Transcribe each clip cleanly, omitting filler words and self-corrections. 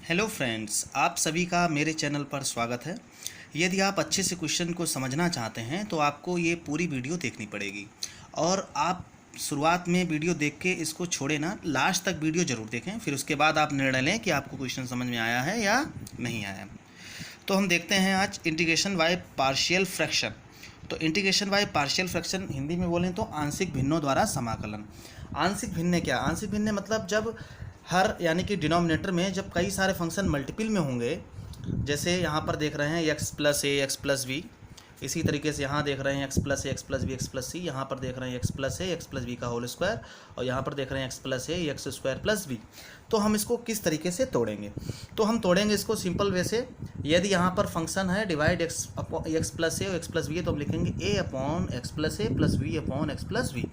Hello friends, आप सभी का मेरे चैनल पर स्वागत है। यदि आप अच्छे से क्वेश्चन को समझना चाहते हैं तो आपको ये पूरी वीडियो देखनी पड़ेगी। और आप शुरुआत में वीडियो देख के इसको छोड़े ना, लास्ट तक वीडियो ज़रूर देखें, फिर उसके बाद आप निर्णय लें कि आपको क्वेश्चन समझ में आया है या नहीं आया। तो हम देखते हैं आज इंटीग्रेशन बाय पार्शियल फ्रैक्शन। तो integration by partial fraction Hindi में बोलें तो आंशिक भिन्नों द्वारा समाकलन। आंशिक भिन्न क्या? आंशिक भिन्न मतलब जब हर यानी कि डिनोमिनेटर में जब कई सारे फंक्शन मल्टीपल में होंगे, जैसे यहाँ पर देख रहे हैं X plus A x plus B, इसी तरीके से यहाँ देख रहे हैं X plus A x plus B X plus C, यहाँ पर देख रहे हैं X plus A x plus B का होल स्क्वायर, और यहाँ पर देख रहे हैं X plus A X square plus B. तो हम इसको किस तरीके से तोड़ेंगे? तो हम तोड़ेंगे इसको सिंपल वे से। यदि यहाँ पर फंक्शन है डिवाइड एक्स प्लस ए और एक्स प्लस बी है, तो हम लिखेंगे A upon x plus A plus B upon x plus B.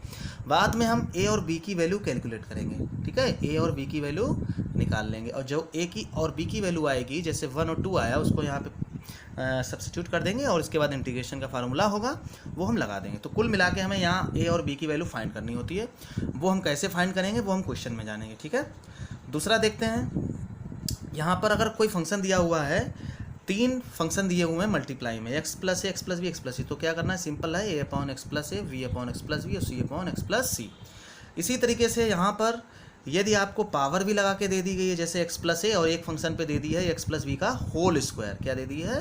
बाद में हम ए और बी की वैल्यू कैलकुलेट करेंगे, ठीक है, ए और बी की वैल्यू निकाल लेंगे, और जो ए की और बी की वैल्यू आएगी, जैसे 1 और 2 आया, उसको यहाँ पे सब्स्टिट्यूट कर देंगे, और इसके बाद इंटीग्रेशन का फार्मूला होगा वो हम लगा देंगे। तो कुल मिला के हमें यहाँ ए और बी की वैल्यू फाइंड करनी होती है। वो हम कैसे फाइंड करेंगे वो हम क्वेश्चन में जानेंगे, ठीक है। दूसरा देखते हैं, यहाँ पर अगर कोई फंक्शन दिया हुआ है, 3 फंक्शन दिए हुए हैं मल्टीप्लाई में, X plus A x plus B X plus C, तो क्या करना है? सिंपल है, A upon x plus A, B upon x plus B और सी अपॉन एक्स प्लस सी। इसी तरीके से यहाँ पर यदि आपको पावर भी लगा के दे दी गई है, जैसे एक्स प्लस ए, और एक फंक्शन पे दे दी है एक्स प्लस बी का होल स्क्वायर, क्या दे दी है?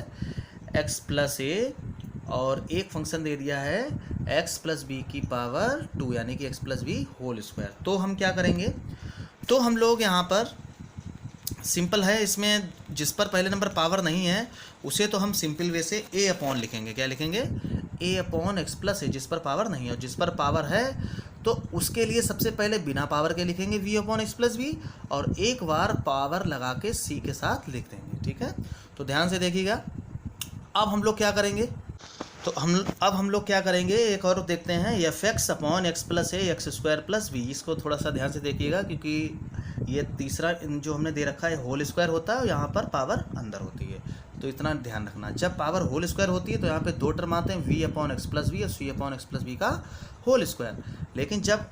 एक्स प्लस ए, और एक फंक्शन दे दिया है एक्स प्लस बी की पावर 2 यानी कि x plus b whole square. तो हम क्या करेंगे? तो हम लोग यहाँ पर सिंपल है, इसमें जिस पर पहले नंबर पावर नहीं है उसे तो हम सिंपल वे से ए अपॉन लिखेंगे। क्या लिखेंगे? ए अपॉन एक्स प्लस ए, जिस पर पावर नहीं है। और जिस पर पावर है तो उसके लिए सबसे पहले बिना पावर के लिखेंगे v upon x plus v, और एक बार पावर लगा के सी के साथ लिख देंगे, ठीक है। तो ध्यान से देखिएगा। अब हम लोग क्या करेंगे? तो अब हम लोग क्या करेंगे, एक और देखते हैं, F X upon x plus A X square plus B. इसको थोड़ा सा ध्यान से देखिएगा, क्योंकि ये तीसरा जो हमने दे रखा है होल स्क्वायर होता है, और यहाँ पर पावर अंदर होती है, तो इतना ध्यान रखना। जब पावर होल स्क्वायर होती है तो यहाँ पे 2 टर्म आते हैं, v upon x plus B और सी अपॉन एक्स प्लस बी का होल स्क्वायर। लेकिन जब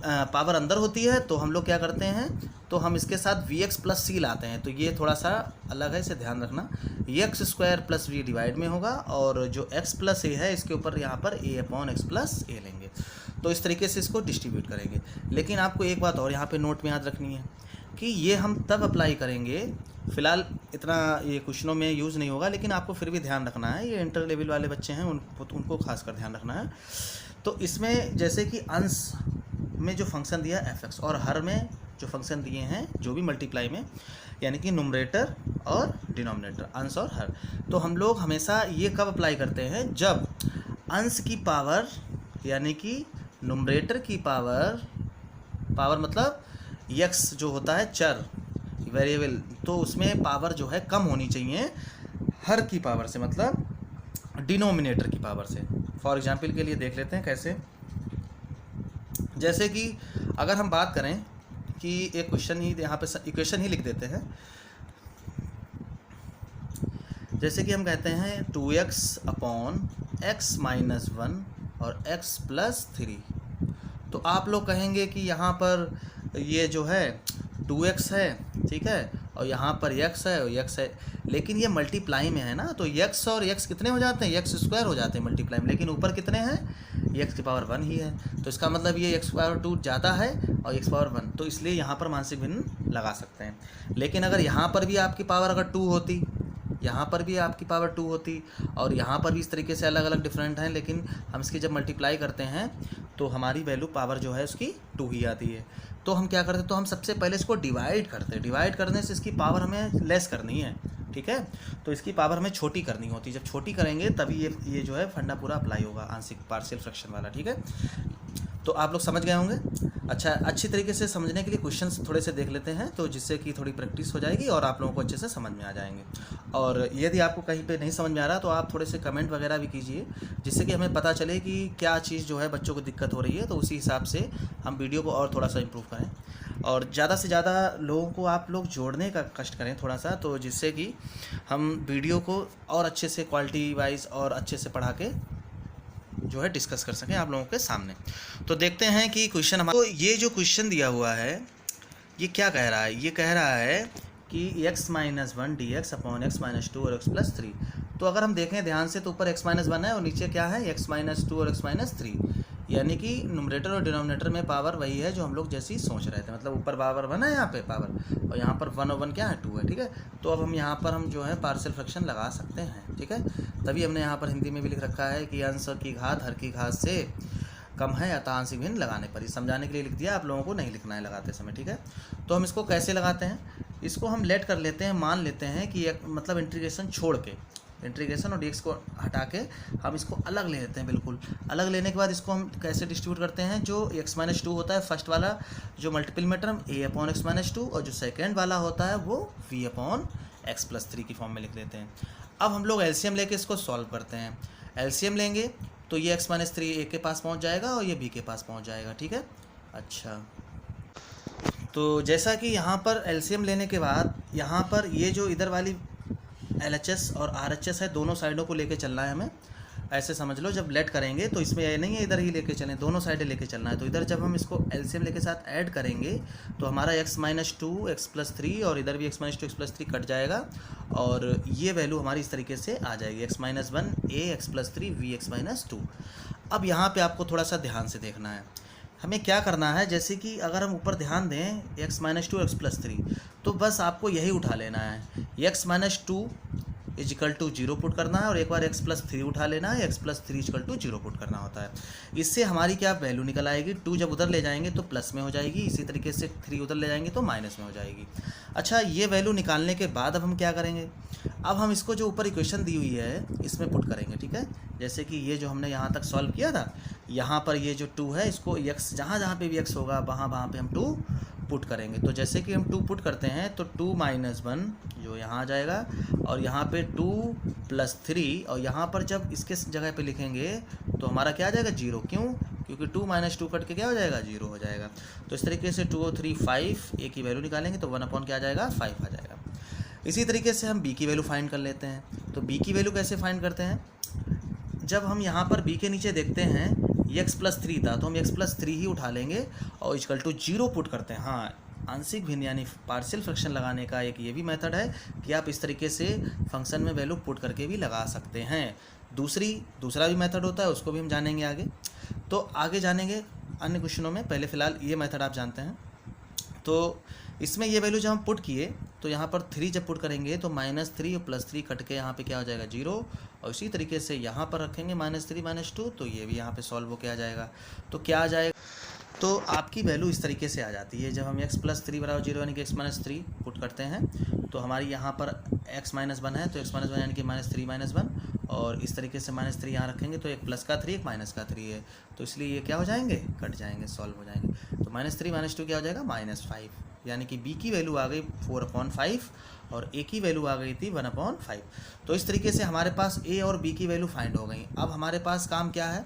पावर अंदर होती है तो हम लोग क्या करते हैं, तो हम इसके साथ वी एक्स प्लस सी लाते हैं, तो ये थोड़ा सा अलग है, इसे ध्यान रखना। X square plus v divide में होगा, और जो एक्स प्लस ए है इसके ऊपर यहाँ पर ए अपॉन एक्स प्लस ए लेंगे। तो इस तरीके से इसको डिस्ट्रीब्यूट करेंगे। लेकिन आपको एक बात और यहाँ पे नोट में याद रखनी है कि ये हम तब अप्लाई करेंगे, फ़िलहाल इतना ये क्वेश्चनों में यूज़ नहीं होगा, लेकिन आपको फिर भी ध्यान रखना है, ये इंटर लेवल वाले बच्चे हैं उनको खासकर ध्यान रखना है। तो इसमें जैसे कि अंश में जो फंक्शन दिया एफ एक्स, और हर में जो फंक्शन दिए हैं जो भी मल्टीप्लाई में, यानी कि नुमरेटर और डिनोमिनेटर, अंश और हर, तो हम लोग हमेशा ये कब अप्लाई करते हैं? जब अंश की पावर यानी कि नुमरेटर की पावर मतलब यक्स जो होता है चर वेरिएबल, तो उसमें पावर जो है कम होनी चाहिए हर की पावर से, मतलब डिनोमिनेटर की पावर से। फॉर एग्जांपल के लिए देख लेते हैं कैसे। जैसे कि अगर हम बात करें कि एक क्वेश्चन ही यहाँ पे इक्वेशन ही लिख देते हैं, जैसे कि हम कहते हैं 2x अपॉन एक्स माइनस 1 और x प्लस 3। तो आप लोग कहेंगे कि यहाँ पर ये जो है 2x है, ठीक है, और यहाँ पर x है और x है, लेकिन ये मल्टीप्लाई में है ना, तो x और x कितने हो जाते हैं? x स्क्वायर हो जाते हैं मल्टीप्लाई में, लेकिन ऊपर कितने हैं? x की पावर 1 ही है, तो इसका मतलब ये x पावर 2 जाता है और x पावर 1, तो इसलिए यहाँ पर आंशिक भिन्न लगा सकते हैं। लेकिन अगर यहाँ पर भी आपकी पावर अगर 2 होती, यहाँ पर भी आपकी पावर 2 होती, और यहाँ पर भी इस तरीके से अलग अलग डिफरेंट हैं, लेकिन हम इसकी जब मल्टीप्लाई करते हैं तो हमारी वैल्यू पावर जो है उसकी 2 ही आती है। तो हम क्या करते हैं? तो हम सबसे पहले इसको डिवाइड करते हैं। डिवाइड करने से इसकी पावर हमें लेस करनी है, ठीक है, तो इसकी पावर हमें छोटी करनी होती है। जब छोटी करेंगे तभी ये जो है फंडा पूरा अप्लाई होगा, आंशिक पार्शियल फ्रैक्शन वाला, ठीक है। तो आप लोग समझ गए होंगे। अच्छा, अच्छी तरीके से समझने के लिए क्वेश्चंस थोड़े से देख लेते हैं, तो जिससे कि थोड़ी प्रैक्टिस हो जाएगी और आप लोगों को अच्छे से समझ में आ जाएंगे। और यदि आपको कहीं पे नहीं समझ में आ रहा तो आप थोड़े से कमेंट वगैरह भी कीजिए, जिससे कि हमें पता चले कि क्या चीज़ जो है बच्चों को दिक्कत हो रही है, तो उसी हिसाब से हम वीडियो को और थोड़ा सा इम्प्रूव करें, और ज़्यादा से ज़्यादा लोगों को आप लोग जोड़ने का कष्ट करें थोड़ा सा, तो जिससे कि हम वीडियो को और अच्छे से क्वालिटी वाइज और अच्छे से पढ़ा के जो है डिस्कस कर सकें आप लोगों के सामने। तो देखते हैं कि क्वेश्चन हमारा, तो ये जो क्वेश्चन दिया हुआ है ये क्या कह रहा है? ये कह रहा है कि x minus one D x upon x minus two और एक्स प्लस थ्री। तो अगर हम देखें ध्यान से तो ऊपर x माइनस वन है और नीचे क्या है x माइनस टू और एक्स माइनस थ्री, यानी कि न्यूमरेटर और डिनोमिनेटर में पावर वही है जो हम लोग जैसे ही सोच रहे थे, मतलब ऊपर पावर वन है यहाँ पे पावर, और यहाँ पर वन और वन क्या है टू है, ठीक है। तो अब हम यहाँ पर हम जो है पार्शियल फ्रैक्शन लगा सकते हैं, ठीक है। तभी हमने यहाँ पर हिंदी में भी लिख रखा है कि अंश की घात हर की घात से कम है अतः आंशिक भिन्न लगाने पर, इस समझाने के लिए लिख दिया, आप लोगों को नहीं लिखना है लगाते समय, ठीक है। तो हम इसको कैसे लगाते हैं, इसको हम लेट कर लेते हैं, मान लेते हैं कि एक मतलब इंटीग्रेशन छोड़ के, इंटीग्रेशन और डीएक्स को हटा के हम इसको अलग ले लेते हैं, बिल्कुल अलग लेने के बाद इसको हम कैसे डिस्ट्रीब्यूट करते हैं, जो एक्स माइनस टू होता है फर्स्ट वाला जो मल्टीपल में term a upon x minus two, और जो सेकेंड वाला होता है वो v upon x plus three की फॉर्म में लिख लेते हैं। अब हम लोग एलसीएम लेके इसको सॉल्व करते हैं। एलसीएम लेंगे तो ये एक्स माइनस थ्री ए के पास पहुंच जाएगा और ये बी के पास पहुंच जाएगा, ठीक है। अच्छा, तो जैसा कि यहाँ पर एलसीएम लेने के बाद यहाँ पर ये जो इधर वाली एलएचएस और आरएचएस है, दोनों साइडों को लेके चलना है हमें, ऐसे समझ लो। जब लेट करेंगे तो इसमें ये नहीं है इधर ही लेके चलें, दोनों साइडें लेके चलना है। तो इधर जब हम इसको एलसीएम लेके साथ ऐड करेंगे तो हमारा x minus two x plus three और इधर भी x minus two x plus three cut जाएगा, और ये वैल्यू हमारी इस तरीके से आ जाएगी, x minus one a x plus three v x minus two. अब यहाँ पर आपको थोड़ा सा ध्यान से देखना है, हमें क्या करना है, जैसे कि अगर हम ऊपर ध्यान दें x minus two x plus three, तो बस आपको यही उठा लेना है, x minus two equal to zero put करना है, और एक बार एक्स प्लस थ्री उठा लेना है, x plus three equal to zero put करना होता है। इससे हमारी क्या वैल्यू निकल आएगी, टू जब उधर ले जाएंगे तो प्लस में हो जाएगी, इसी तरीके से थ्री उधर ले जाएंगे तो माइनस में हो जाएगी। अच्छा, ये वैल्यू निकालने के बाद अब हम क्या करेंगे, अब हम इसको जो ऊपर इक्वेशन दी हुई है इसमें पुट करेंगे, ठीक है। जैसे कि ये जो हमने यहाँ तक सॉल्व किया था, यहाँ पर ये जो टू है इसको एक्स जहाँ जहाँ पे भी एक्स होगा वहाँ पे हम टू पुट करेंगे। तो जैसे कि हम टू पुट करते हैं तो टू माइनस वन जो यहाँ आ जाएगा, और यहाँ पे टू प्लस थ्री, और यहाँ पर जब इसके जगह पे लिखेंगे तो हमारा क्या आ जाएगा जीरो, क्यों, क्योंकि टू माइनस टू कट के क्या हो जाएगा जीरो हो जाएगा। तो इस तरीके से टू और थ्री फाइव, ए की वैल्यू निकालेंगे तो वन अपॉन क्या आ जाएगा फाइव आ जाएगा। इसी तरीके से हम बी की वैल्यू फाइंड कर लेते हैं। तो बी की वैल्यू कैसे फाइंड करते हैं, जब हम यहाँ पर बी के नीचे देखते हैं एक्स प्लस थ्री था तो हम एक्स प्लस थ्री ही उठा लेंगे और इक्वल टू जीरो पुट करते हैं। हाँ, आंशिक भिन्न यानी पार्शियल फ्रैक्शन लगाने का एक ये भी मेथड है कि आप इस तरीके से फंक्शन में वैल्यू पुट करके भी लगा सकते हैं। दूसरा भी मेथड होता है, उसको भी हम जानेंगे आगे। तो आगे जानेंगे अन्य क्वेश्चनों में, पहले फ़िलहाल ये मेथड आप जानते हैं। तो इसमें ये वैल्यू जब हम पुट किए तो यहाँ पर थ्री जब पुट करेंगे तो माइनस थ्री और प्लस थ्री कट के यहाँ पे क्या हो जाएगा जीरो, और इसी तरीके से यहाँ पर रखेंगे माइनस थ्री माइनस टू, तो ये भी यहाँ पे सॉल्व होकर आ जाएगा। तो क्या आ जाएगा, तो आपकी वैल्यू इस तरीके से आ जाती है। जब हम x प्लस थ्री बराबर जीरो यानी कि x माइनस थ्री पुट करते हैं तो हमारी यहाँ पर x माइनस वन है तो x माइनस वन यानी कि माइनस थ्री माइनस वन, और इस तरीके से माइनस थ्री यहाँ रखेंगे तो एक प्लस का थ्री एक माइनस का थ्री है, तो इसलिए ये क्या हो जाएंगे, कट जाएंगे, सॉल्व हो जाएंगे। तो माइनस थ्री माइनस टू क्या हो जाएगा माइनस फाइव, यानी कि b की वैल्यू आ गई 4/5 और a की वैल्यू आ गई थी 1/5। तो इस तरीके से हमारे पास a और b की वैल्यू फाइंड हो गई। अब हमारे पास काम क्या है,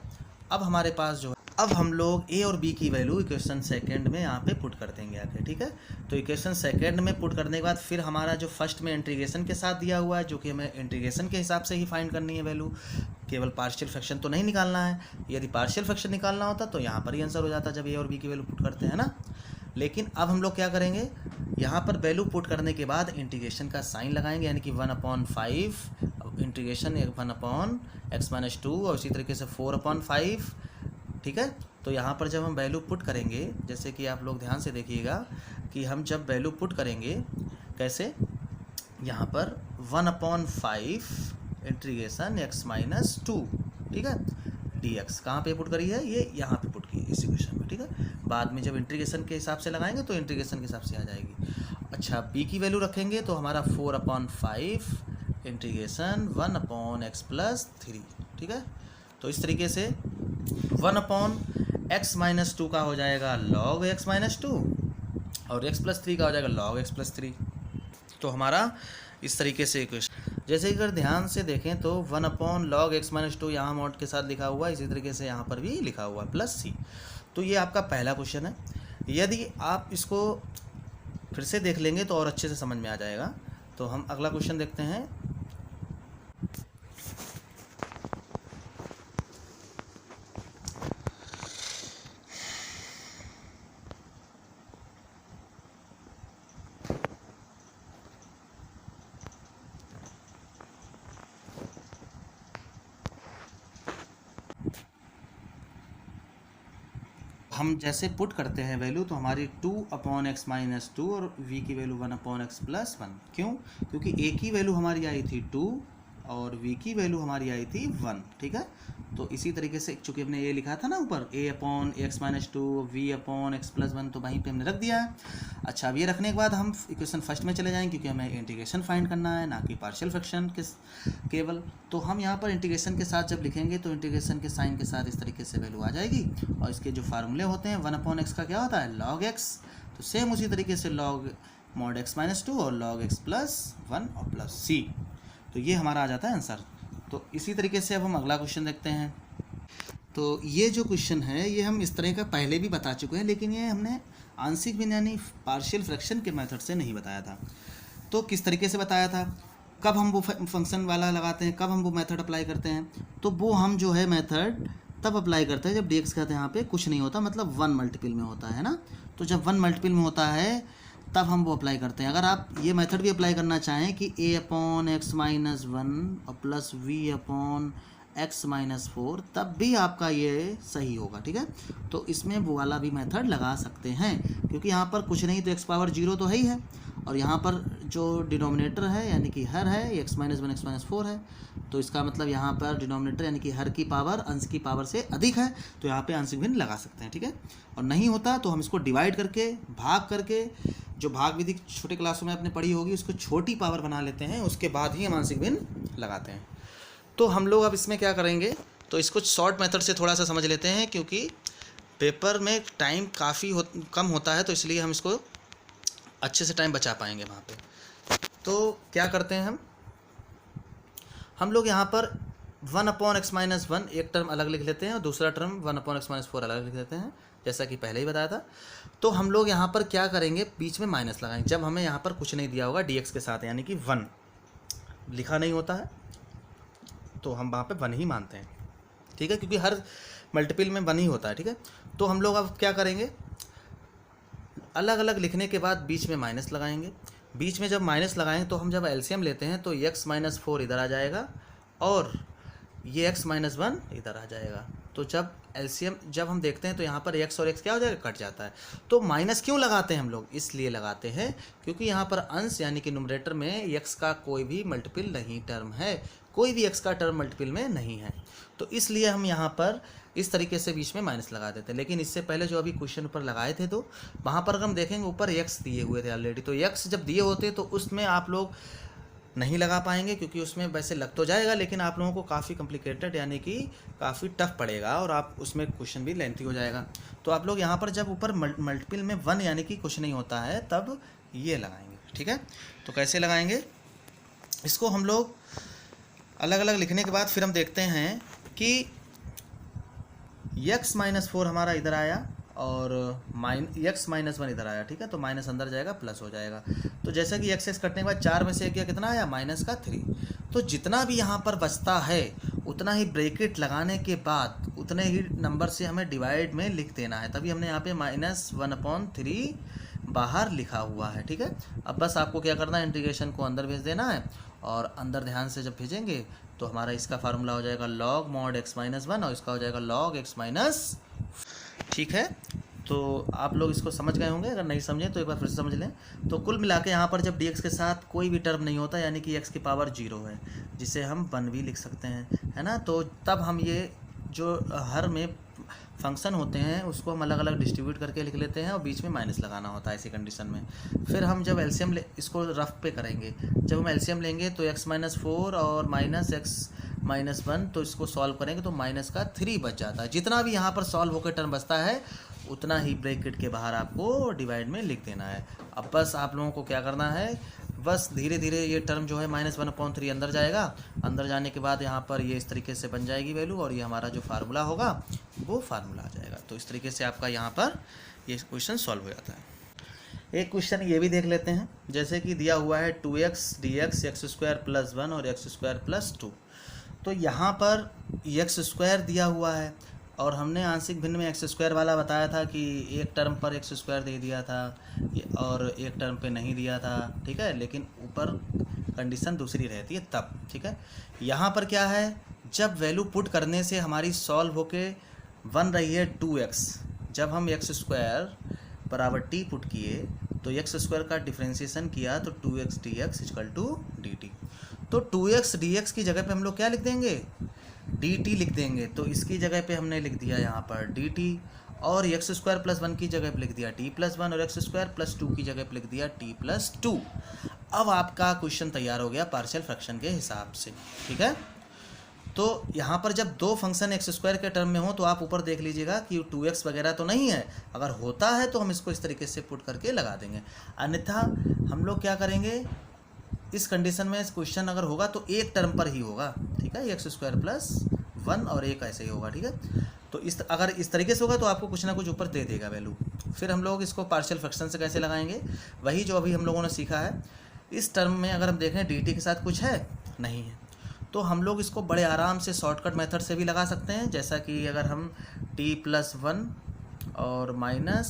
अब हमारे पास जो अब हम लोग a और b की वैल्यू इक्वेशन सेकंड में यहाँ पे पुट कर देंगे आके, ठीक है। तो इक्वेशन सेकंड में पुट करने के बाद फिर हमारा जो फर्स्ट में इंटीग्रेशन के साथ दिया हुआ है, जो कि हमें इंटीग्रेशन के हिसाब से ही फाइंड करनी है वैल्यू, केवल पार्शियल फ्रैक्शन तो नहीं निकालना है। यदि पार्शियल फ्रैक्शन निकालना होता तो यहाँ पर ही आंसर हो जाता जब a और b की वैल्यू पुट करते हैं ना। लेकिन अब हम लोग क्या करेंगे, यहाँ पर वैल्यू पुट करने के बाद इंटीग्रेशन का साइन लगाएंगे, यानी कि 1/5 इंटीग्रेशन 1/x माइनस टू और इसी तरीके से 4/5, ठीक है। तो यहाँ पर जब हम वैल्यू पुट करेंगे, जैसे कि आप लोग ध्यान से देखिएगा कि हम जब वैल्यू पुट करेंगे कैसे, यहाँ पर 1/5 इंटीग्रेशन x माइनस टू, ठीक है, dx कहाँ पे पुट करी है, ये यहाँ पे पुट की है इस इक्वेशन में, ठीक है। बाद में जब इंटीग्रेशन के हिसाब से लगाएंगे तो इंटीग्रेशन के हिसाब से आ जाएगी। अच्छा, b की वैल्यू रखेंगे तो हमारा 4/5 इंटीग्रेशन 1/x प्लस थ्री, ठीक है। तो इस तरीके से 1/x माइनस टू का हो जाएगा log x माइनस टू और x प्लस थ्री का हो जाएगा log x प्लस थ्री। तो हमारा इस तरीके से इक्वेशन, जैसे अगर ध्यान से देखें तो 1/log x माइनस टू यहाँ मॉड के साथ लिखा हुआ है, इसी तरीके से यहाँ पर भी लिखा हुआ है प्लस c। तो ये आपका पहला क्वेश्चन है। यदि आप इसको फिर से देख लेंगे तो और अच्छे से समझ में आ जाएगा। तो हम अगला क्वेश्चन देखते हैं। हम जैसे पुट करते हैं वैल्यू तो हमारी 2/x-2 और v की वैल्यू 1/x+1। क्यों? क्योंकि a की वैल्यू हमारी आई थी 2 और v की वैल्यू हमारी आई थी 1, ठीक है। तो इसी तरीके से चूँकि हमने ये लिखा था ना ऊपर a/x-2 v/x+1, तो वहीं पे हमने रख दिया है। अच्छा, अब ये रखने के बाद हम इक्वेशन फर्स्ट में चले जाएंगे क्योंकि हमें इंटीग्रेशन फाइंड करना है, ना कि पार्शियल फ्रैक्शन केवल। तो हम यहाँ पर इंटीग्रेशन के साथ जब लिखेंगे तो इंटीग्रेशन के साइन के साथ इस तरीके से वैल्यू आ जाएगी। और इसके जो फार्मूले होते हैं 1/x का क्या होता है, log x। तो सेम उसी तरीके से log mod x-2 और log x+1 और प्लस c। तो ये हमारा आ जाता है आंसर। तो इसी तरीके से अब हम अगला क्वेश्चन देखते हैं। तो ये जो क्वेश्चन है ये हम इस तरह का पहले भी बता चुके हैं, लेकिन ये हमने आंशिक भिन्न यानी पार्शियल फ्रैक्शन के मेथड से नहीं बताया था। तो किस तरीके से बताया था, कब हम वो फंक्शन वाला लगाते हैं, कब हम वो मेथड अप्लाई करते हैं, तो वो हम जो है मेथड तब अप्लाई करते हैं जब dx कहते हैं यहाँ पे कुछ नहीं होता, मतलब 1 मल्टीपल में होता है ना। तो जब 1 मल्टीपल में होता है तब हम वो अप्लाई करते हैं। अगर आप ये मेथड भी अप्लाई करना चाहें कि a/x-1 और प्लस v/x-4, तब भी आपका ये सही होगा, ठीक है। तो इसमें वो वाला भी मेथड लगा सकते हैं क्योंकि यहाँ पर कुछ नहीं तो x⁻0 तो है ही है, और यहाँ पर जो डिनोमिनेटर है यानी कि हर है x-1 x-4 है। तो इसका मतलब यहाँ पर डिनोमिनेटर यानी कि हर की पावर अंश की पावर से अधिक है, तो यहाँ पे आंशिक भिन्न लगा सकते हैं, ठीक है। और नहीं होता तो हम इसको डिवाइड करके भाग करके, जो भाग विधि छोटे क्लासों में आपने पढ़ी होगी, उसको छोटी पावर बना लेते हैं, उसके बाद ही हम आंशिक भिन्न लगाते हैं। तो हम लोग अब इसमें क्या करेंगे, तो इसको शॉर्ट मेथड से थोड़ा सा समझ लेते हैं क्योंकि पेपर में टाइम काफ़ी कम होता है, तो इसलिए हम इसको अच्छे से टाइम बचा पाएंगे वहाँ पे। तो क्या करते हैं हम लोग यहाँ पर 1/x-1 एक टर्म अलग लिख लेते हैं और दूसरा टर्म 1/x-4 अलग लिख लेते हैं, जैसा कि पहले ही बताया था। तो हम लोग यहाँ पर क्या करेंगे, बीच में माइनस लगाएंगे जब हमें यहाँ पर कुछ नहीं दिया होगा dx के साथ, यानी कि 1 लिखा नहीं होता है तो हम वहाँ पे 1 ही मानते हैं, ठीक है, क्योंकि हर मल्टीपल में 1 ही होता है, ठीक है। तो हम लोग अब क्या करेंगे, अलग अलग लिखने के बाद बीच में माइनस लगाएंगे। बीच में जब माइनस लगाएंगे तो हम जब एलसीएम लेते हैं तो x-4 इधर आ जाएगा और ये x-1 इधर आ जाएगा। तो जब एलसीएम जब हम देखते हैं तो यहाँ पर x और x क्या हो जाएगा, कट जाता है। तो माइनस क्यों लगाते हैं हम लोग, इसलिए लगाते हैं क्योंकि यहाँ पर अंश यानी कि न्यूमरेटर में x का कोई भी मल्टीपल नहीं टर्म है, कोई भी x का टर्म मल्टीपल में नहीं है, तो इसलिए हम यहाँ पर इस तरीके से बीच में माइनस लगा देते हैं। लेकिन इससे पहले जो अभी क्वेश्चन ऊपर लगाए थे तो वहाँ पर हम देखेंगे ऊपर x दिए हुए थे ऑलरेडी, तो x जब दिए होते तो उसमें आप लोग नहीं लगा पाएंगे क्योंकि उसमें वैसे लग तो जाएगा लेकिन आप लोगों को काफ़ी कॉम्प्लिकेटेड यानी कि काफ़ी टफ पड़ेगा और आप उसमें क्वेश्चन भी लेंथी हो जाएगा। तो आप लोग यहाँ पर जब ऊपर मल्टीपल में 1 यानी कि कुछ नहीं होता है तब ये लगाएंगे, ठीक है। तो कैसे लगाएंगे इसको हम लोग अलग अलग लिखने के बाद फिर हम देखते हैं कि x-4 हमारा इधर आया और x-1 इधर आया, ठीक है। तो माइनस अंदर जाएगा प्लस हो जाएगा। तो जैसा कि x कटने के बाद 4 में से गया कितना आया, -3। तो जितना भी यहाँ पर बचता है उतना ही ब्रैकेट लगाने के बाद उतने ही नंबर से हमें डिवाइड में लिख देना है, तभी हमने यहाँ पे -1/3 बाहर लिखा हुआ है, ठीक है। अब बस आपको क्या करना है, इंटीग्रेशन को अंदर भेज देना है और अंदर ध्यान से जब भेजेंगे तो हमारा इसका फार्मूला हो जाएगा log mod x-1 और इसका हो जाएगा log x-, ठीक है। तो आप लोग इसको समझ गए होंगे, अगर नहीं समझे तो एक बार फिर से समझ लें। तो कुल मिला के यहाँ पर जब dx के साथ कोई भी टर्म नहीं होता यानी कि x की पावर 0 है, जिसे हम 1 भी लिख सकते हैं, है ना। तो तब हम ये जो हर में फंक्शन होते हैं उसको हम अलग अलग डिस्ट्रीब्यूट करके लिख लेते हैं और बीच में माइनस लगाना होता है ऐसी कंडीशन में। फिर हम जब एलसीएम इसको रफ पे करेंगे, जब हम एलसीएम लेंगे तो x-4 और -x-1, तो इसको सॉल्व करेंगे तो -3 बच जाता है। जितना भी यहाँ पर सॉल्व होकर टर्म बचता है उतना ही ब्रैकेट के बाहर आपको डिवाइड में लिख देना है। अब बस आप लोगों को क्या करना है, बस धीरे धीरे ये टर्म जो है -1/3 अंदर जाएगा, अंदर जाने के बाद यहाँ पर ये इस तरीके से बन जाएगी वैल्यू और ये हमारा जो फार्मूला होगा वो फार्मूला आ जाएगा। तो इस तरीके से आपका यहाँ पर ये क्वेश्चन सॉल्व हो जाता है। एक क्वेश्चन ये भी देख लेते हैं, जैसे कि दिया हुआ है 2x dx x² + 1 और x² + 2। तो यहाँ पर x² दिया हुआ है और हमने आंशिक भिन्न में x² वाला बताया था कि एक टर्म पर x² दे दिया था और एक टर्म पे नहीं दिया था, ठीक है, लेकिन ऊपर कंडीशन दूसरी रहती है तब, ठीक है। यहाँ पर क्या है, जब वैल्यू पुट करने से हमारी सॉल्व होके बन रही है 2x, जब हम एक्स स्क्वायर बराबर टी पुट किए तो एक्स स्क्वायर का डिफ्रेंशिएशन किया तो 2x dx equal to dt। तो 2x dx की जगह पे हम लोग क्या लिख देंगे, dt लिख देंगे। तो इसकी जगह पे हमने लिख दिया यहाँ पर dt, और एक्स स्क्वायर प्लस 1 की जगह पे लिख दिया t प्लस 1, और एक्स स्क्वायर प्लस 2 की जगह पे लिख दिया t प्लस 2। अब आपका क्वेश्चन तैयार हो गया पार्शियल फ्रैक्शन के हिसाब से, ठीक है। तो यहाँ पर जब दो फंक्शन एक्स स्क्वायर के टर्म में हो तो आप ऊपर देख लीजिएगा कि 2x वगैरह तो नहीं है, अगर होता है तो हम इसको इस तरीके से पुट करके लगा देंगे, अन्यथा हम लोग क्या करेंगे, इस कंडीशन में क्वेश्चन अगर होगा तो एक टर्म पर ही होगा, ठीक है, एक्स स्क्वायर प्लस 1 और एक ऐसे ही होगा, ठीक है। तो अगर इस तरीके से होगा तो आपको कुछ ना कुछ ऊपर दे देगा वैल्यू। फिर हम लोग इसको पार्शियल फ्रैक्शन से कैसे लगाएंगे, वही जो अभी हम लोगों ने सीखा है। इस टर्म में अगर हम देखें dt के साथ कुछ है नहीं है, तो हम लोग इसको बड़े आराम से शॉर्टकट मेथड से भी लगा सकते हैं, जैसा कि अगर हम t प्लस 1 और माइनस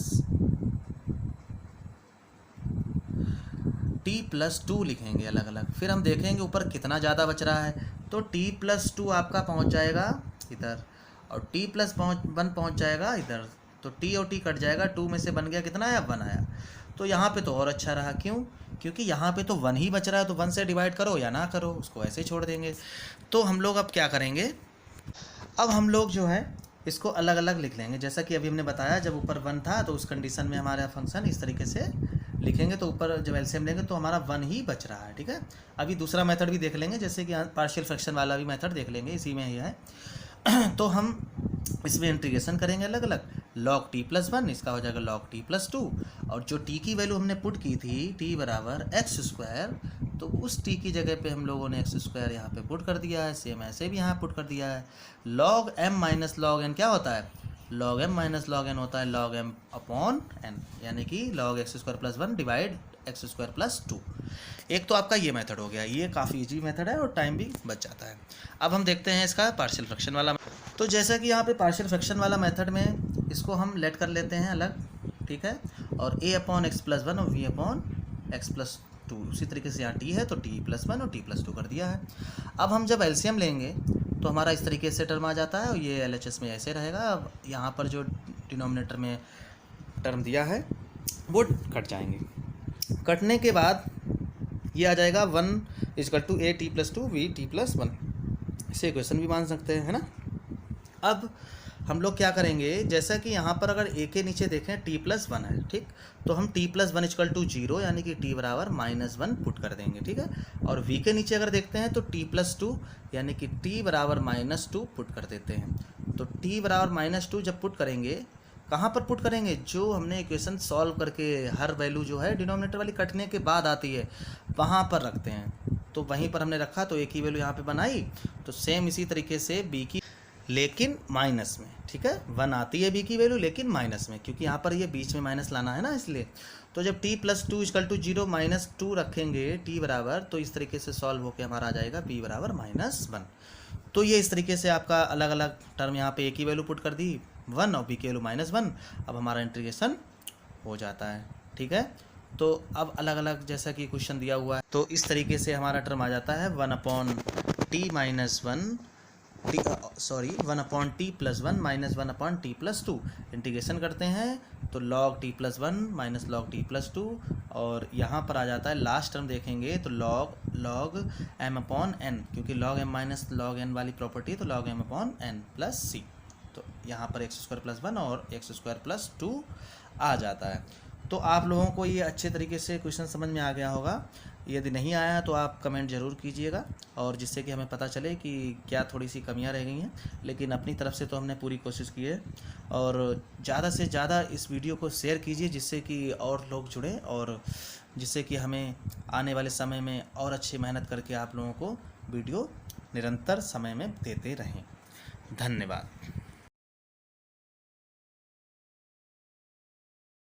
t प्लस 2 लिखेंगे अलग अलग, फिर हम देखेंगे ऊपर कितना ज़्यादा बच रहा है। तो t प्लस 2 आपका पहुंच जाएगा इधर, और t प्लस 1 पहुंच जाएगा इधर। तो t और t कट जाएगा, 2 में से बन गया कितना आया, 1 आया। तो यहाँ पे तो और अच्छा रहा, क्यों, क्योंकि यहाँ पे तो 1 ही बच रहा है, तो 1 से डिवाइड करो या ना करो, उसको ऐसे ही छोड़ देंगे। तो हम लोग अब क्या करेंगे, अब हम लोग जो है इसको अलग अलग लिख लेंगे, जैसा कि अभी हमने बताया जब ऊपर 1 था तो उस कंडीशन में हमारा फंक्शन इस तरीके से लिखेंगे, तो ऊपर जब एलसीएम लेंगे तो हमारा 1 ही बच रहा है, ठीक है। अभी दूसरा मेथड भी देख लेंगे, जैसे कि पार्शियल फ्रैक्शन वाला भी मेथड देख लेंगे, इसी में ही है। तो हम इसमें इंटीग्रेशन करेंगे अलग अलग, log t प्लस 1 इसका हो जाएगा log t प्लस 2, और जो t की वैल्यू हमने पुट की थी t बराबर एक्स स्क्वायर, तो उस t की जगह पे हम लोगों ने एक्स स्क्वायर यहाँ पे पुट कर दिया है, सेम ऐसे भी यहाँ पुट कर दिया है। log m minus log n क्या होता है, log m minus log n होता है log m अपॉन n, यानी कि log x square plus 1 divide x square plus 2। एक तो आपका ये मेथड हो गया, ये काफ़ी इजी मेथड है और टाइम भी बच जाता है। अब हम देखते हैं इसका पार्शियल फ्रैक्शन वाला। तो जैसा कि यहाँ पे पार्शियल फ्रैक्शन वाला मेथड में इसको हम लेट कर लेते हैं अलग, ठीक है, और a अपॉन एक्स प्लस 1 और v अपॉन एक्स प्लस 2, उसी तरीके से यहाँ t है तो t प्लस 1 और t प्लस 2 कर दिया है। अब हम जब एलसीएम लेंगे तो हमारा इस तरीके से टर्म आ जाता है, और ये LHS में ऐसे रहेगा। अब यहाँ पर जो डिनोमिनेटर में टर्म दिया है वो कट जाएंगे, कटने के बाद ये आ जाएगा 1 equal to a t plus 2 v t plus 1, इसे इक्वेशन भी मान सकते हैं, है ना। अब हम लोग क्या करेंगे, जैसा कि यहाँ पर अगर a के नीचे देखें t प्लस 1 है, ठीक, तो हम t प्लस 1 इक्वल टू 0 यानी कि t बराबर माइनस 1 पुट कर देंगे, ठीक है। और v के नीचे अगर देखते हैं तो t प्लस 2 यानी कि t बराबर माइनस 2 पुट कर देते हैं। तो t बराबर माइनस 2 जब पुट करेंगे, कहाँ पर पुट करेंगे, जो हमने इक्वेशन सॉल्व करके हर वैल्यू जो है डिनोमिनेटर वाली कटने के बाद आती है वहाँ पर रखते हैं। तो वहीं पर हमने रखा तो एक ही वैल्यू यहाँ पे बनाई, तो सेम इसी तरीके से b की, लेकिन माइनस में, ठीक है, 1 आती है b की वैल्यू लेकिन माइनस में, क्योंकि यहाँ पर ये बीच में माइनस लाना है ना, इसलिए। तो जब t plus 2 equal to 0 minus 2 रखेंगे t बराबर, तो इस तरीके से सॉल्व होकर हमारा आ जाएगा b बराबर माइनस 1। तो ये इस तरीके से आपका अलग अलग टर्म यहाँ पे एक ही वैल्यू पुट कर दी 1 और b की वैल्यू माइनस 1, अब हमारा इंटीग्रेशन हो जाता है, ठीक है। तो अब अलग अलग जैसा कि क्वेश्चन दिया हुआ है, तो इस तरीके से हमारा टर्म आ जाता है 1 upon t minus 1 upon t plus 1 minus 1 upon t plus 2। Integration करते हैं तो log t plus 1 minus log t plus 2, और यहाँ पर आ जाता है लास्ट टर्म देखेंगे तो log m अपॉन n, क्योंकि log m minus log n वाली प्रॉपर्टी, तो log m upon n plus c। तो यहाँ पर एक्स स्क्वायर प्लस 1 और एक्स स्क्वायर प्लस 2 आ जाता है। तो आप लोगों को ये अच्छे तरीके से क्वेश्चन समझ में आ गया होगा। यदि नहीं आया तो आप कमेंट ज़रूर कीजिएगा, और जिससे कि हमें पता चले कि क्या थोड़ी सी कमियां रह गई हैं, लेकिन अपनी तरफ से तो हमने पूरी कोशिश की है। और ज़्यादा से ज़्यादा इस वीडियो को शेयर कीजिए, जिससे कि और लोग जुड़ें, और जिससे कि हमें आने वाले समय में और अच्छी मेहनत करके आप लोगों को वीडियो निरंतर समय में देते रहें। धन्यवाद।